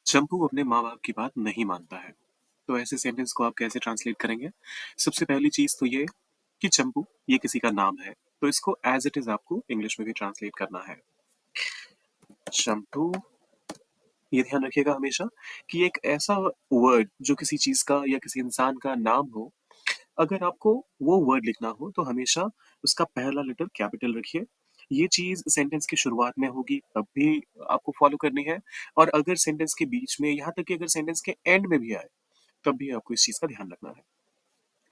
चंपू अपने माँ-बाप की बात नहीं मानता है। तो ऐसे सेंटेंस को आप कैसे ट्रांसलेट करेंगे? सबसे पहली चीज़ तो ये कि चंपू ये किसी का नाम है, तो इसको एज़ इट इज़ आपको इंग्लिश में भी ट्रांसलेट करना है। चंपू, ये ध्यान रखिएगा हमेशा कि एक ऐसा वर्ड जो किसी चीज़ का या किसी इंसान का नाम हो, अगर आपको वो वर्ड लिखना हो तो हमेशा उसका पहला लेटर कैपिटल रखिए। ये चीज़ सेंटेंस की शुरुआत में होगी तब भी आपको फ़ॉलो करनी है, और अगर सेंटेंस के बीच में, यहाँ तक कि अगर सेंटेंस के एंड में भी आए, तब भी आपको इस चीज़ का ध्यान रखना है।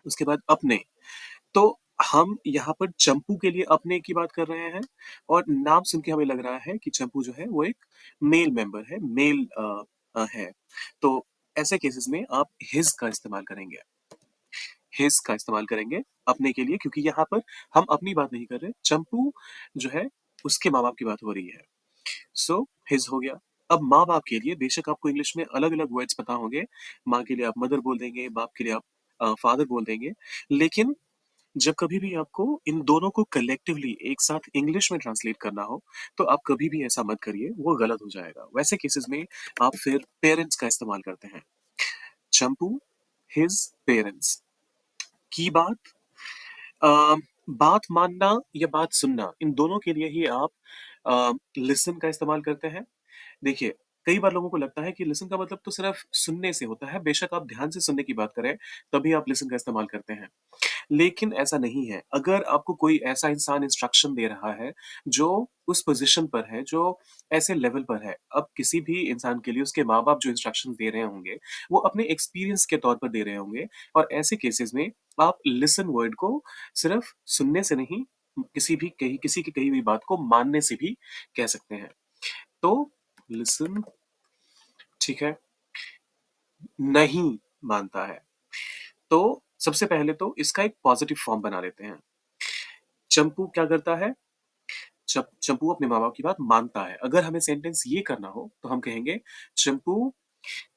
उसके बाद अपने, तो हम यहाँ पर चंपू के लिए अपने की बात कर रहे हैं, और नाम सुन के हमें लग रहा है कि चंपू जो है वो एक मेल मेंबर है, मेल है। तो ऐसे केसेस में आप हिज का इस्तेमाल करेंगे। हिज का इस्तेमाल करेंगे अपने के लिए, क्योंकि यहाँ पर हम अपनी बात नहीं कर रहे। चंपू जो है उसके माँ-बाप की बात हो रही है। सो हिज हो गया। अब माँ-बाप के लिए बेशक आपको इंग्लिश में अलग-अलग वर्ड्स पता होंगे। माँ के लिए आप मदर बोल देंगे, बाप के लिए आप फादर बोल देंगे। लेकिन जब कभी भी आपको इन दोनों को कलेक्टिवली एक साथ इंग्लिश में ट्रांसलेट करना हो, तो आप कभी भी ऐसा मत करिए, वो गलत हो जाएगा। वैसे केसेस में आप फिर पेरेंट्स का इस्तेमाल करते हैं। चंपू, हिज पेरेंट्स की बात, अ, बात मानना या बात सुनना, इन दोनों के लिए ही आप लिसन का इस्तेमाल करते हैं। देखिए, कई बार लोगों को लगता है कि लिसन का मतलब तो सिर्फ सुनने से होता है। बेशक आप ध्यान से सुनने की बात करें, तभी आप लिसन का इस्तेमाल करते हैं। लेकिन ऐसा नहीं है। अगर आपको कोई ऐसा इंसान इंस्ट्रक्शन दे रहा है, जो उस पोज़ीशन पर है, जो ऐसे लेवल पर है, अब किसी भी इंसान के लिए उसके माँ-बाप जो इंस्ट्रक्शंस दे रहे होंगे, वो अपने एक्सपीरियंस के तौर पर दे रहे होंगे, और ऐसे केसेज़ में आप लिसन वर्ड को सिर्फ सुनने से नहीं, किसी की कही हुई बात को मानने से भी कह सकते हैं। तो लिसन, ठीक है, नहीं मानता है। तो सबसे पहले तो इसका एक पॉज़िटिव फॉर्म बना लेते हैं। चंपू क्या करता है? चंपू अपने माँ-बाप की बात मानता है। अगर हमें सेंटेंस ये करना हो, तो हम कहेंगे चंपू,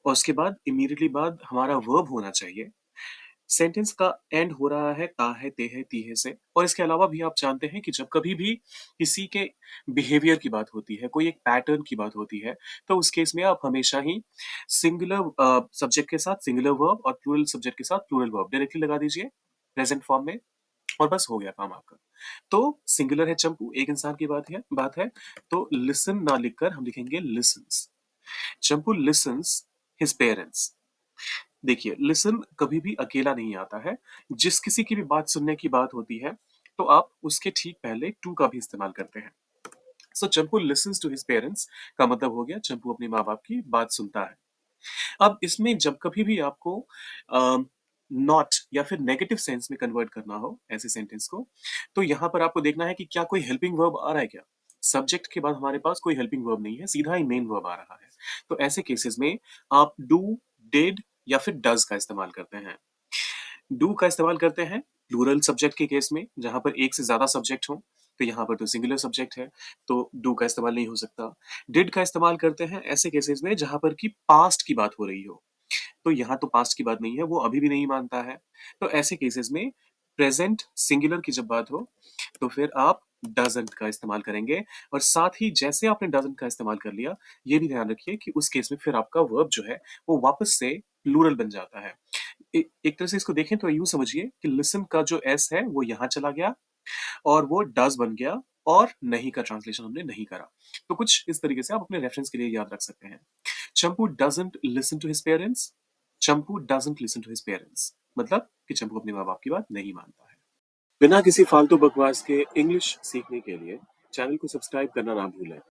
और उसके बाद इमीडिएटली बाद हमारा वर्ब होना चाहिए। सेंटेंस का एंड हो रहा है ता है, ते है, ती है से, और इसके अलावा भी आप जानते हैं कि जब कभी भी किसी के बिहेवियर की बात होती है, कोई एक पैटर्न की बात होती है, तो उस केस में आप हमेशा ही सिंगुलर सब्जेक्ट के साथ सिंगुलर वर्ब और प्लूरल सब्जेक्ट के साथ प्लूरल वर्ब डायरेक्टली लगा दीजिए प्रेजेंट फॉर्म में, और बस हो गया काम आपका। तो सिंगुलर है चंपू, एक इंसान की बात है, तो लिसन ना लिखकर हम लिखेंगे लिसन्स। चंपू लिसन्स हिज पेरेंट्स। देखिए, लिसन कभी भी अकेला नहीं आता है। जिस किसी की भी बात सुनने की बात होती है, तो आप उसके ठीक पहले टू का भी इस्तेमाल करते हैं। सो चंपू लिसन्स टू हिज पेरेंट्स का मतलब हो गया चंपू अपने माँ-बाप की बात सुनता है। अब इसमें जब कभी भी आपको नॉट या फिर नेगेटिव सेंस में कन्वर्ट करना हो ऐसे सेंटेंस को, तो यहाँ पर आपको देखना है कि क्या कोई हेल्पिंग वर्ब आ रहा है क्या? सब्जेक्ट के बाद हमारे पास कोई हेल्पिंग वर्ब नहीं है, सीधा ही मेन वर्ब आ रहा है। तो ऐसे केसेस में आप डू, डिड या फिर डज़ का इस्तेमाल करते हैं। डू का इस्तेमाल करते हैं प्लूरल सब्जेक्ट के केस में, जहाँ पर एक से ज़्यादा सब्जेक्ट हों, तो यहाँ पर तो सिंगुलर सब्जेक्ट है, तो डू का इस्तेमाल नहीं हो सकता। डिड का इस्तेमाल करते हैं ऐसे केसेस में जहाँ पर कि पास्ट की बात हो रही हो। तो यहाँ तो पास्ट की बात नहीं है, वो अभी भी नहीं मानता है। तो ऐसे केसेस में प्रेज़ेंट सिंगुलर की जब बात हो, तो फिर आप डज़न्ट का इस्तेमाल करेंगे, और साथ ही जैसे आपने डज़न्ट का इस्तेमाल कर लिया, ये भी ध्यान रखिए कि उस केस में फिर आपका वर्ब जो है, वो वापस से प्लूरल बन जाता है। एक तरह से इसको देखें तो यूँ समझिए कि लिसन का जो एस है, वो यहाँ चला गया, और वो डज़ बन गया, और नहीं का ट्रांसलेशन हमने नहीं करा। तो कुछ इस तरीके से आप अपने रेफ़रेंस के लिए याद रख सकते हैं। Champu doesn't listen to his parents. Champu doesn't listen to his parents, मतलब कि चंपू अपने माँ-बाप की बात नहीं मानता है। बिना किसी फालतू बकवास के इंग्लिश सीखने के लिए चैनल को सब्सक्राइब करना ना भूलें।